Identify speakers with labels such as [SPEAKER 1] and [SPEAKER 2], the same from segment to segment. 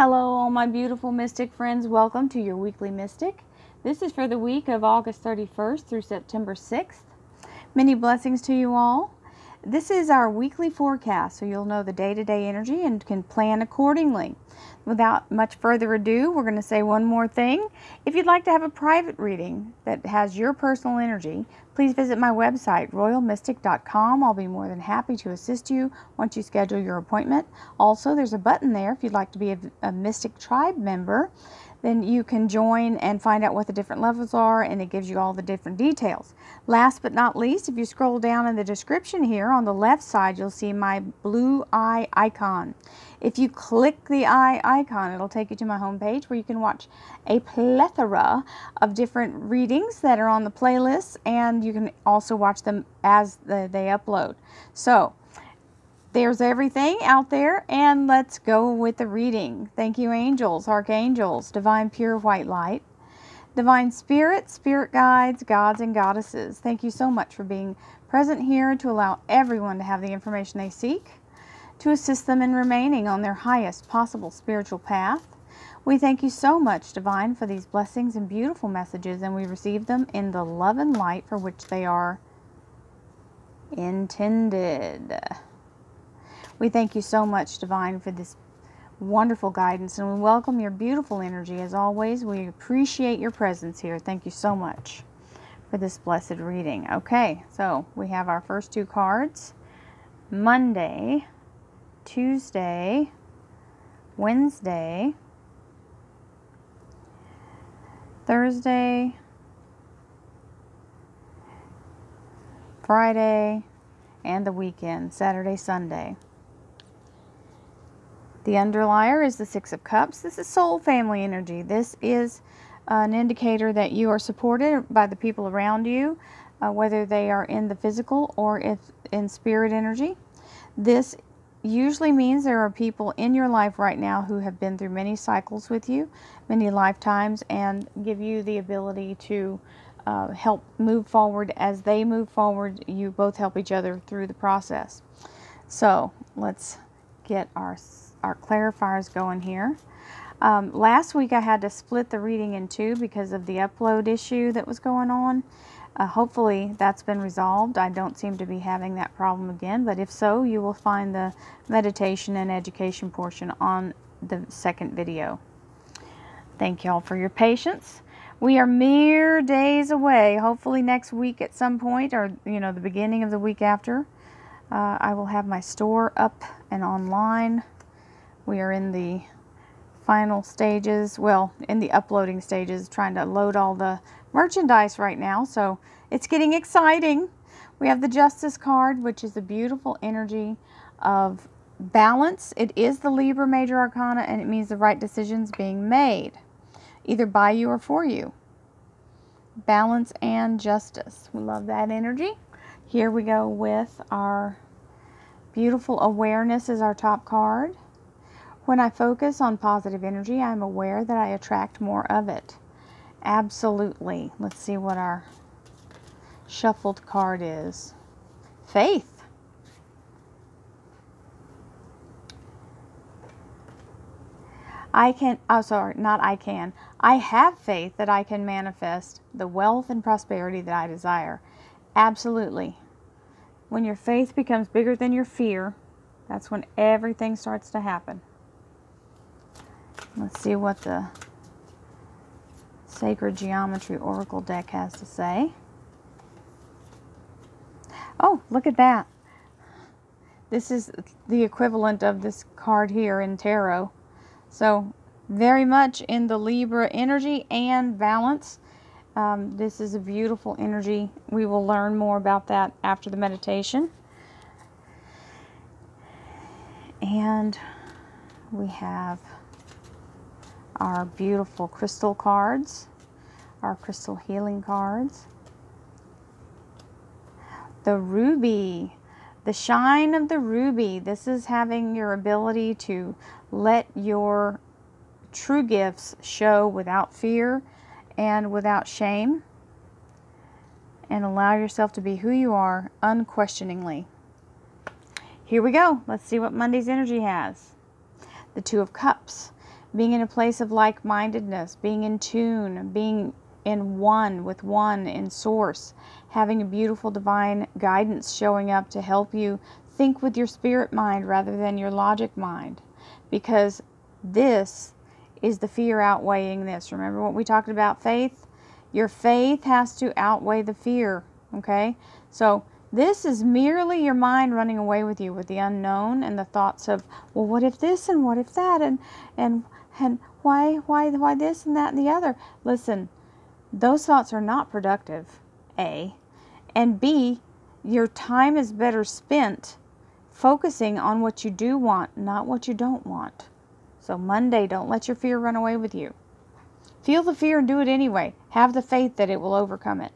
[SPEAKER 1] Hello, all my beautiful mystic friends. Welcome to your weekly mystic. This is for the week of August 31st through September 6th. Many blessings to you all. This is our weekly forecast, so you'll know the day-to-day energy and can plan accordingly. Without much further ado, we're going to say one more thing. If you'd like to have a private reading that has your personal energy, please visit my website, royalmystic.com. I'll be more than happy to assist you once you schedule your appointment. Also, there's a button there if you'd like to be a Mystic Tribe member. Then you can join and find out what the different levels are, and it gives you all the different details. Last but not least, if you scroll down in the description here on the left side, you'll see my blue eye icon. If you click the eye icon, it'll take you to my homepage where you can watch a plethora of different readings that are on the playlist, and you can also watch them as they upload. So there's everything out there, and let's go with the reading. Thank you, angels, archangels, divine pure white light, divine spirit, spirit guides, gods and goddesses. Thank you so much for being present here to allow everyone to have the information they seek, to assist them in remaining on their highest possible spiritual path. We thank you so much, divine, for these blessings and beautiful messages, and we receive them in the love and light for which they are intended. We thank you so much, divine, for this wonderful guidance, and we welcome your beautiful energy as always. We appreciate your presence here. Thank you so much for this blessed reading. Okay, so we have our first two cards: Monday, Tuesday, Wednesday, Thursday, Friday, and the weekend, Saturday, Sunday. The underlier is the Six of Cups. This is soul family energy. This is an indicator that you are supported by the people around you, whether they are in the physical or if in spirit energy. This usually means there are people in your life right now who have been through many cycles with you, many lifetimes, and give you the ability to help move forward. As they move forward, you both help each other through the process. So let's get our clarifiers going here. Last week I had to split the reading in two because of the upload issue that was going on. Hopefully that's been resolved. I don't seem to be having that problem again, but if so, you will find the meditation and education portion on the second video. Thank you all for your patience. We are mere days away, hopefully next week at some point, or the beginning of the week after. I will have my store up and online. We are in the final stages, well, in the uploading stages, trying to load all the merchandise right now, so it's getting exciting. We have the Justice card, which is a beautiful energy of balance. It is the Libra Major Arcana, and it means the right decisions being made, either by you or for you. Balance and justice. We love that energy. Here we go with our beautiful awareness is our top card. When I focus on positive energy, I'm aware that I attract more of it. Absolutely. Let's see what our shuffled card is. Faith. I have faith that I can manifest the wealth and prosperity that I desire. Absolutely. When your faith becomes bigger than your fear, that's when everything starts to happen. Let's see what the Sacred Geometry Oracle deck has to say. Oh, look at that. This is the equivalent of this card here in tarot. So, very much in the Libra energy and balance. This is a beautiful energy. We will learn more about that after the meditation. And we have our beautiful crystal cards, our crystal healing cards. The ruby, the shine of the ruby. This is having your ability to let your true gifts show without fear and without shame, and allow yourself to be who you are unquestioningly. Here we go. Let's see what Monday's energy has. The Two of Cups. being in a place of like-mindedness, being in tune, being in one with one in source, having a beautiful divine guidance showing up to help you think with your spirit mind rather than your logic mind, because this is the fear outweighing this. Remember what we talked about, faith? Your faith has to outweigh the fear, okay? So this is merely your mind running away with you with the unknown and the thoughts of, well, what if this and what if that and why this and that and the other. Listen, those thoughts are not productive, A. And B, your time is better spent focusing on what you do want, not what you don't want. So Monday, don't let your fear run away with you. Feel the fear and do it anyway. Have the faith that it will overcome it.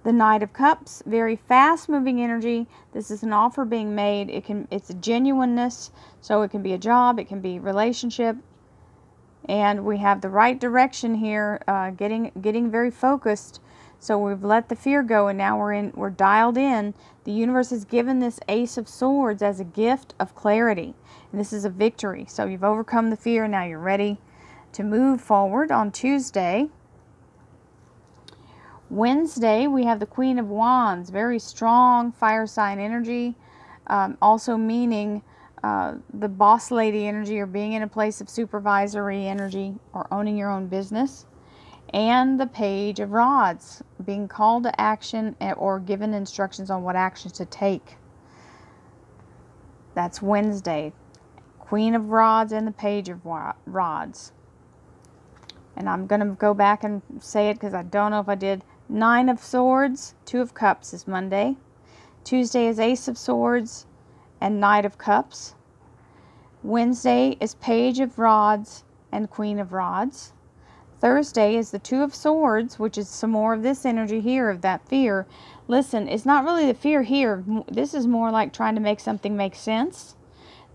[SPEAKER 1] The Knight of Cups, very fast-moving energy. This is an offer being made. It's a genuineness, so it can be a job, it can be relationship. And we have the right direction here, getting very focused. So we've let the fear go, and now we're dialed in. The universe has given this Ace of Swords as a gift of clarity. And this is a victory. So you've overcome the fear, now you're ready to move forward. On Tuesday, Wednesday, we have the Queen of Wands, very strong fire sign energy, also meaning the boss lady energy, or being in a place of supervisory energy, or owning your own business. And the Page of Rods, being called to action or given instructions on what actions to take. That's Wednesday. Queen of Rods and the Page of Rods. And I'm going to go back and say it because I don't know if I did. Nine of Swords, Two of Cups is Monday. Tuesday is Ace of Swords and Knight of Cups. Wednesday is Page of Rods and Queen of Rods. Thursday is the Two of Swords, which is some more of this energy here, of that fear. Listen, it's not really the fear here. This is more like trying to make something make sense.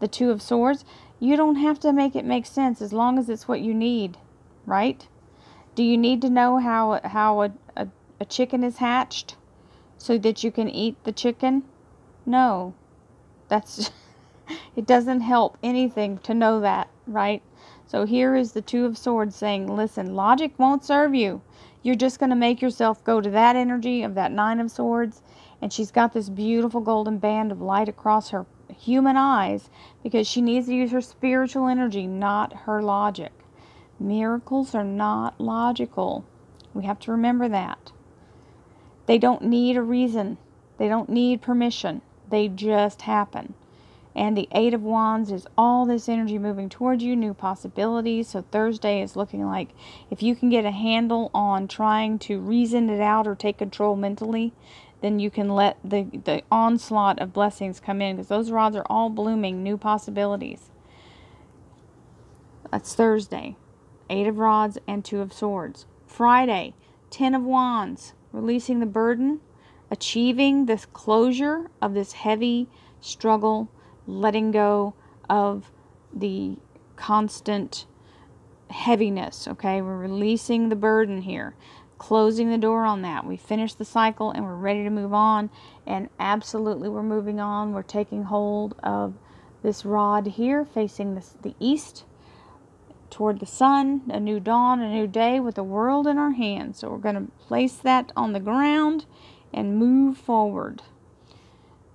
[SPEAKER 1] The Two of Swords, you don't have to make it make sense as long as it's what you need, right? Do you need to know how a chicken is hatched so that you can eat the chicken? No. That's it doesn't help anything to know that, right? So here is the Two of Swords saying, listen, logic won't serve you. You're just going to make yourself go to that energy of that Nine of Swords. And she's got this beautiful golden band of light across her human eyes because she needs to use her spiritual energy, not her logic. Miracles are not logical. We have to remember that. They don't need a reason. They don't need permission. They just happen. And the Eight of Wands is all this energy moving towards you, new possibilities. So Thursday is looking like if you can get a handle on trying to reason it out or take control mentally, then you can let the onslaught of blessings come in, because those rods are all blooming, new possibilities. That's Thursday. Eight of Rods and Two of Swords. Friday, Ten of Wands, releasing the burden, achieving this closure of this heavy struggle, letting go of the constant heaviness, okay? We're releasing the burden here, closing the door on that. We finished the cycle and we're ready to move on, and absolutely we're moving on. We're taking hold of this rod here facing the east toward the sun, a new dawn, a new day with the world in our hands. So we're going to place that on the ground and move forward.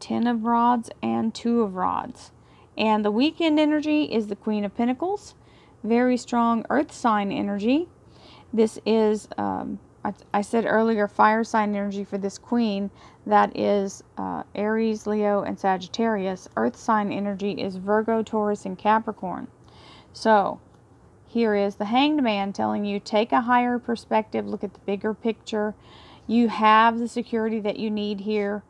[SPEAKER 1] 10 of Rods and 2 of Rods. And the weekend energy is the Queen of Pentacles. Very strong earth sign energy. This is, I said earlier, fire sign energy for this queen. That is Aries, Leo, and Sagittarius. Earth sign energy is Virgo, Taurus, and Capricorn. So here is the Hanged Man telling you, take a higher perspective, look at the bigger picture. You have the security that you need here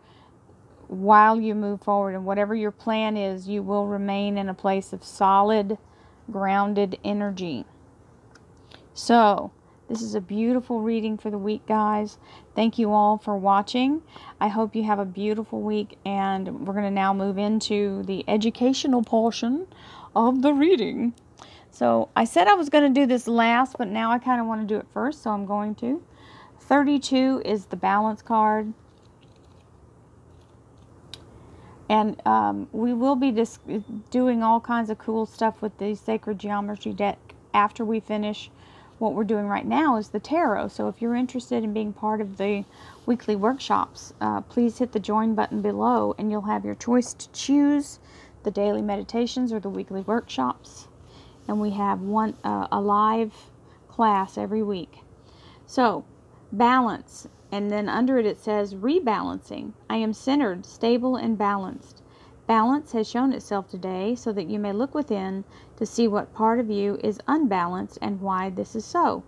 [SPEAKER 1] while you move forward, and whatever your plan is, you will remain in a place of solid, grounded energy. So this is a beautiful reading for the week, guys. Thank you all for watching. I hope you have a beautiful week, and we're going to now move into the educational portion of the reading. So I said I was going to do this last, but now I kind of want to do it first, so I'm going to. 32 is the balance card. And we will be doing all kinds of cool stuff with the Sacred Geometry deck after we finish what we're doing right now is the tarot. So if you're interested in being part of the weekly workshops, please hit the join button below and you'll have your choice to choose the daily meditations or the weekly workshops. And we have a live class every week. So, balance. And then under it, it says rebalancing. I am centered, stable, and balanced. Balance has shown itself today so that you may look within to see what part of you is unbalanced and why this is so.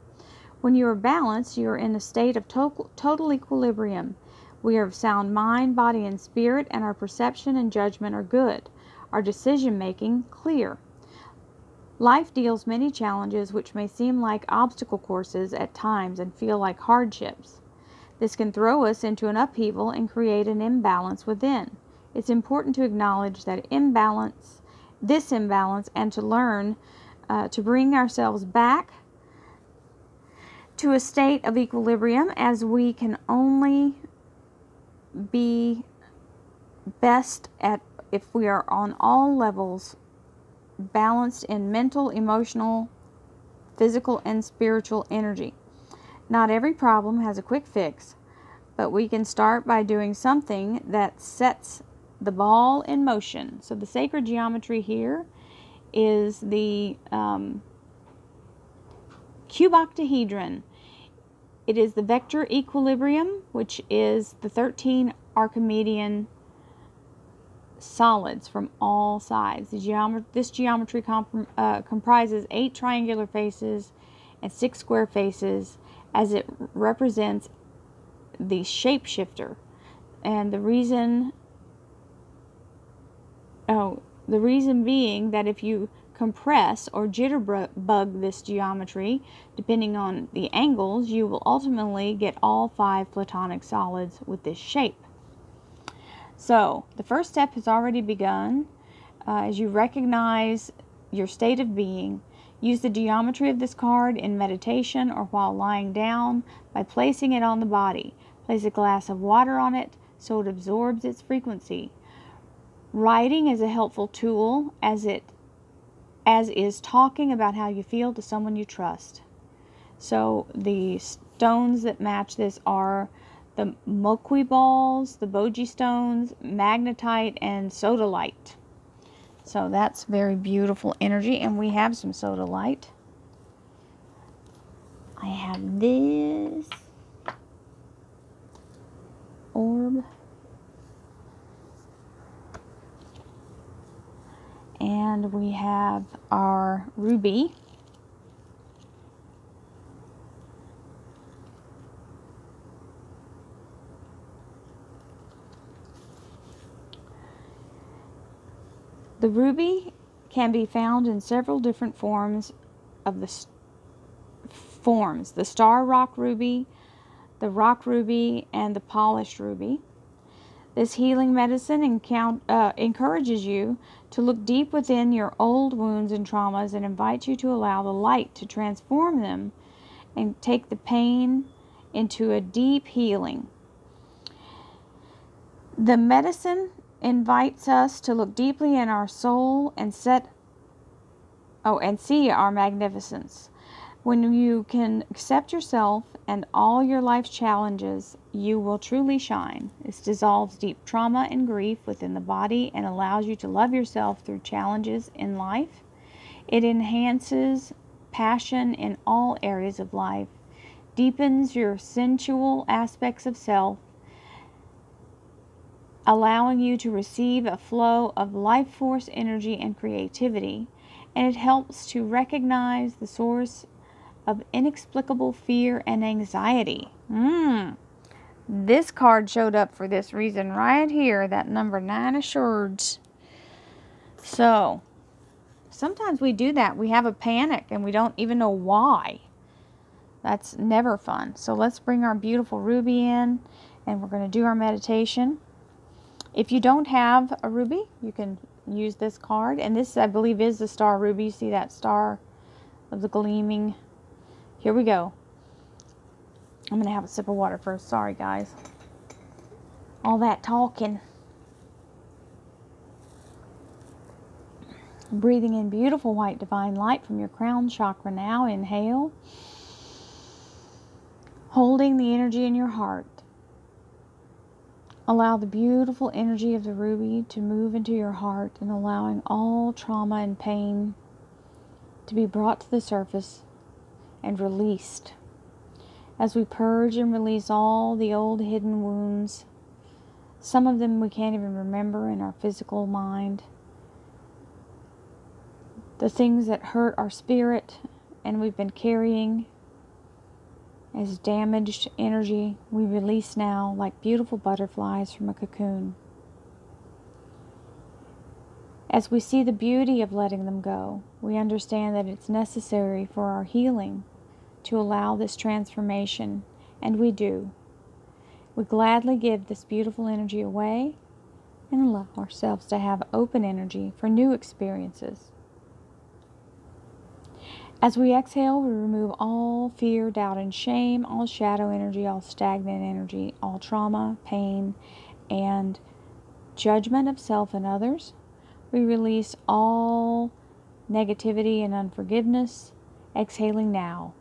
[SPEAKER 1] When you are balanced, you are in a state of total equilibrium. We are of sound mind, body, and spirit, and our perception and judgment are good. Our decision-making clear. Life deals many challenges which may seem like obstacle courses at times and feel like hardships. This can throw us into an upheaval and create an imbalance within. It's important to acknowledge that this imbalance, and to learn to bring ourselves back to a state of equilibrium, as we can only be best at if we are on all levels balanced in mental, emotional, physical, and spiritual energy. Not every problem has a quick fix, but we can start by doing something that sets the ball in motion. So the sacred geometry here is the Cuboctahedron. It is the vector equilibrium, which is the 13 Archimedean solids from all sides. This geometry comprises 8 triangular faces and 6 square faces, as it represents the shapeshifter. And the reason being that if you compress or jitterbug this geometry, depending on the angles, you will ultimately get all 5 platonic solids with this shape. So, the first step has already begun. As you recognize your state of being, use the geometry of this card in meditation or while lying down by placing it on the body. Place a glass of water on it so it absorbs its frequency. Writing is a helpful tool, as is talking about how you feel to someone you trust. So the stones that match this are the moqui balls, the boji stones, magnetite, and sodalite. So that's very beautiful energy, and we have some sodalite. I have this orb. And we have our ruby. The ruby can be found in several different forms of the star rock ruby, the rock ruby, and the polished ruby. This healing medicine encourages you to look deep within your old wounds and traumas and invites you to allow the light to transform them and take the pain into a deep healing. The medicine invites us to look deeply in our soul and see our magnificence. When you can accept yourself and all your life's challenges, you will truly shine. This dissolves deep trauma and grief within the body and allows you to love yourself through challenges in life. It enhances passion in all areas of life, deepens your sensual aspects of self, allowing you to receive a flow of life force, energy, and creativity. And it helps to recognize the source of inexplicable fear and anxiety. This card showed up for this reason right here, that number 9 of swords. So, sometimes we do that. We have a panic and we don't even know why. That's never fun. So let's bring our beautiful ruby in and we're going to do our meditation. If you don't have a ruby, you can use this card. And this, I believe, is the star ruby. You see that star of the gleaming. Here we go. I'm going to have a sip of water first. Sorry, guys. All that talking. Breathing in beautiful white divine light from your crown chakra now. Inhale. Holding the energy in your heart. Allow the beautiful energy of the ruby to move into your heart, and allowing all trauma and pain to be brought to the surface and released. As we purge and release all the old hidden wounds, some of them we can't even remember in our physical mind, the things that hurt our spirit and we've been carrying as damaged energy, we release now like beautiful butterflies from a cocoon. As we see the beauty of letting them go, we understand that it's necessary for our healing to allow this transformation, and we do. We gladly give this beautiful energy away and allow ourselves to have open energy for new experiences. As we exhale, we remove all fear, doubt, and shame, all shadow energy, all stagnant energy, all trauma, pain, and judgment of self and others. We release all negativity and unforgiveness, exhaling now.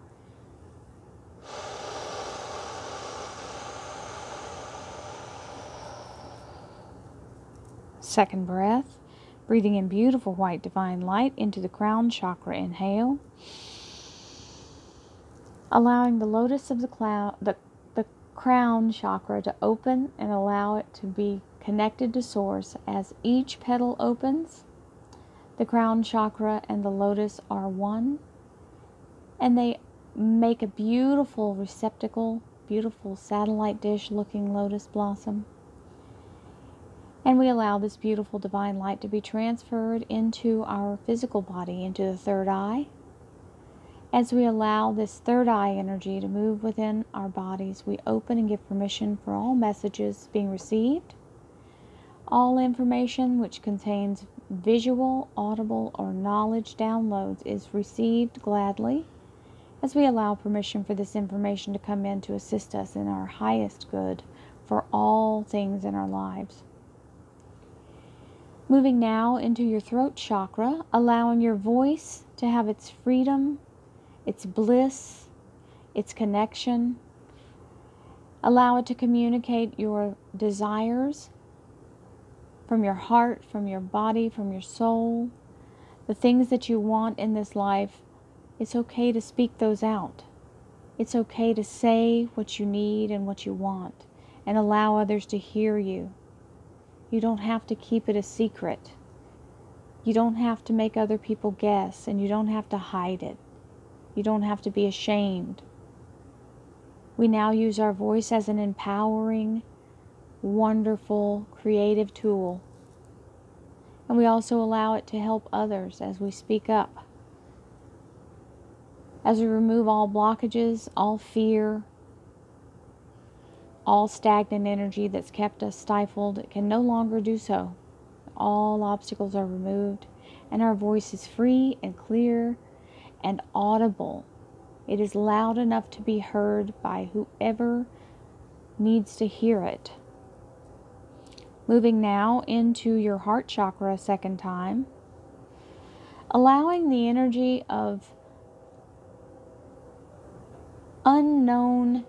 [SPEAKER 1] Second breath, breathing in beautiful white divine light into the crown chakra. Inhale. Allowing the lotus of the crown chakra to open and allow it to be connected to source. As each petal opens, the crown chakra and the lotus are one, and they make a beautiful receptacle, beautiful satellite dish looking lotus blossom. And we allow this beautiful divine light to be transferred into our physical body, into the third eye. As we allow this third eye energy to move within our bodies, we open and give permission for all messages being received. All information which contains visual, audible, or knowledge downloads is received gladly, as we allow permission for this information to come in to assist us in our highest good for all things in our lives. Moving now into your throat chakra, allowing your voice to have its freedom, its bliss, its connection. Allow it to communicate your desires from your heart, from your body, from your soul. The things that you want in this life, it's okay to speak those out. It's okay to say what you need and what you want, and allow others to hear you. You don't have to keep it a secret. You don't have to make other people guess, and you don't have to hide it. You don't have to be ashamed. We now use our voice as an empowering, wonderful, creative tool. And we also allow it to help others as we speak up. As we remove all blockages, all fear, all stagnant energy that's kept us stifled, it can no longer do so. All obstacles are removed, and our voice is free and clear and audible. It is loud enough to be heard by whoever needs to hear it. Moving now into your heart chakra a second time, allowing the energy of unknown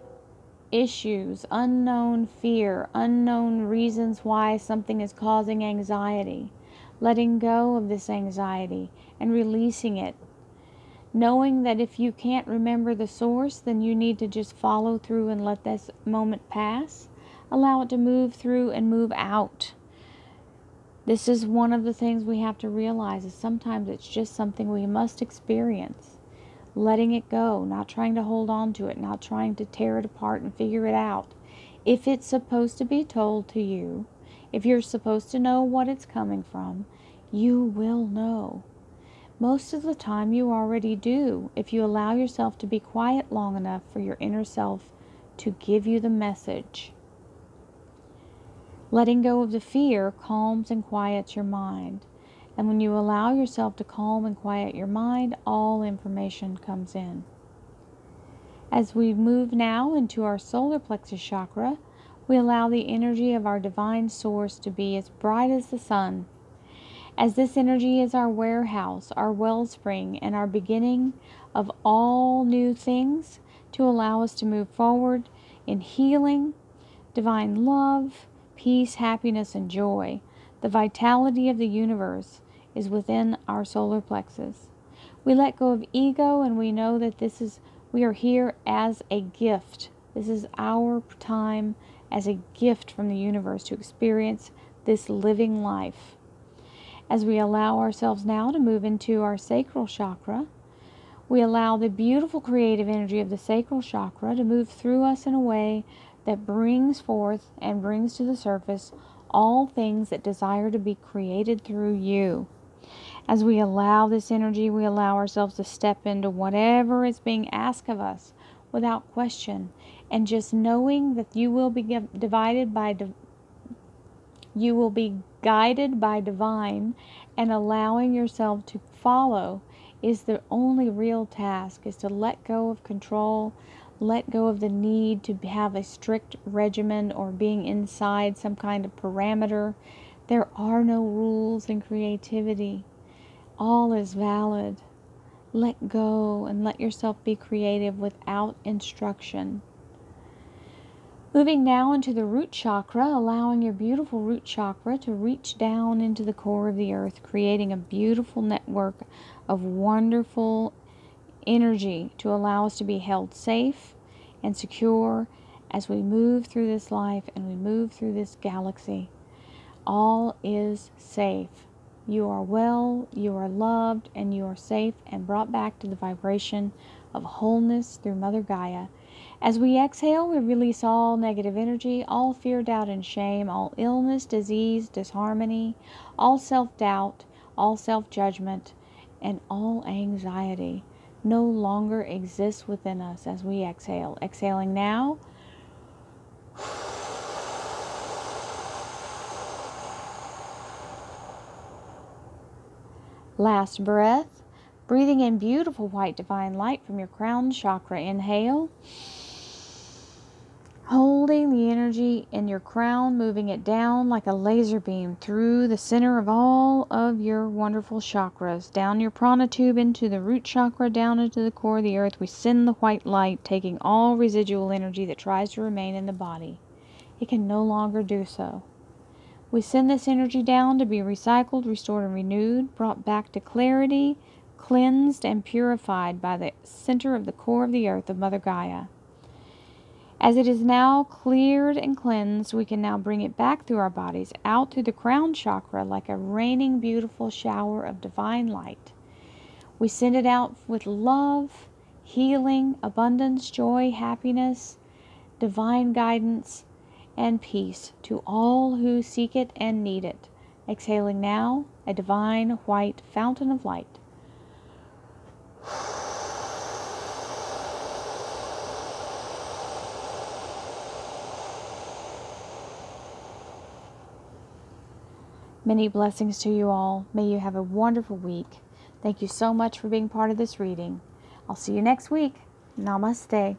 [SPEAKER 1] issues, unknown fear, unknown reasons why something is causing anxiety, letting go of this anxiety and releasing it. Knowing that if you can't remember the source, then you need to just follow through and let this moment pass. Allow it to move through and move out. This is one of the things we have to realize, is sometimes it's just something we must experience. Letting it go, not trying to hold on to it, not trying to tear it apart and figure it out. If it's supposed to be told to you, if you're supposed to know what it's coming from, you will know. Most of the time you already do, if you allow yourself to be quiet long enough for your inner self to give you the message. Letting go of the fear calms and quiets your mind. And when you allow yourself to calm and quiet your mind, all information comes in. As we move now into our solar plexus chakra, we allow the energy of our divine source to be as bright as the sun. as this energy is our warehouse, our wellspring, and our beginning of all new things to allow us to move forward in healing, divine love, peace, happiness, and joy. The vitality of the universe is within our solar plexus. We let go of ego, and we know that we are here as a gift. This is our time as a gift from the universe to experience this living life. As we allow ourselves now to move into our sacral chakra, we allow the beautiful creative energy of the sacral chakra to move through us in a way that brings forth and brings to the surface all things that desire to be created through you. As we allow this energy, we allow ourselves to step into whatever is being asked of us without question, and just knowing that you will be guided by divine, and allowing yourself to follow is the only real task, is to let go of control, let go of the need to have a strict regimen or being inside some kind of parameter. There are no rules in creativity. All is valid. Let go and let yourself be creative without instruction. Moving now into the root chakra, allowing your beautiful root chakra to reach down into the core of the earth, creating a beautiful network of wonderful energy to allow us to be held safe and secure as we move through this life and we move through this galaxy. All is safe. You are well, you are loved, and you are safe and brought back to the vibration of wholeness through Mother Gaia. As we exhale, we release all negative energy, all fear, doubt, and shame, all illness, disease, disharmony, all self-doubt, all self-judgment, and all anxiety no longer exists within us as we exhale. Exhaling now. Last breath. Breathing in beautiful white divine light from your crown chakra. Inhale. Holding the energy in your crown, moving it down like a laser beam through the center of all of your wonderful chakras, down your prana tube into the root chakra, down into the core of the earth. We send the white light, taking all residual energy that tries to remain in the body. It can no longer do so. We send this energy down to be recycled, restored, and renewed, brought back to clarity, cleansed and purified by the center of the core of the earth of Mother Gaia. As it is now cleared and cleansed, we can now bring it back through our bodies, out through the crown chakra like a raining beautiful shower of divine light. We send it out with love, healing, abundance, joy, happiness, divine guidance, and peace to all who seek it and need it. Exhaling now, a divine white fountain of light. Many blessings to you all. May you have a wonderful week. Thank you so much for being part of this reading. I'll see you next week. Namaste.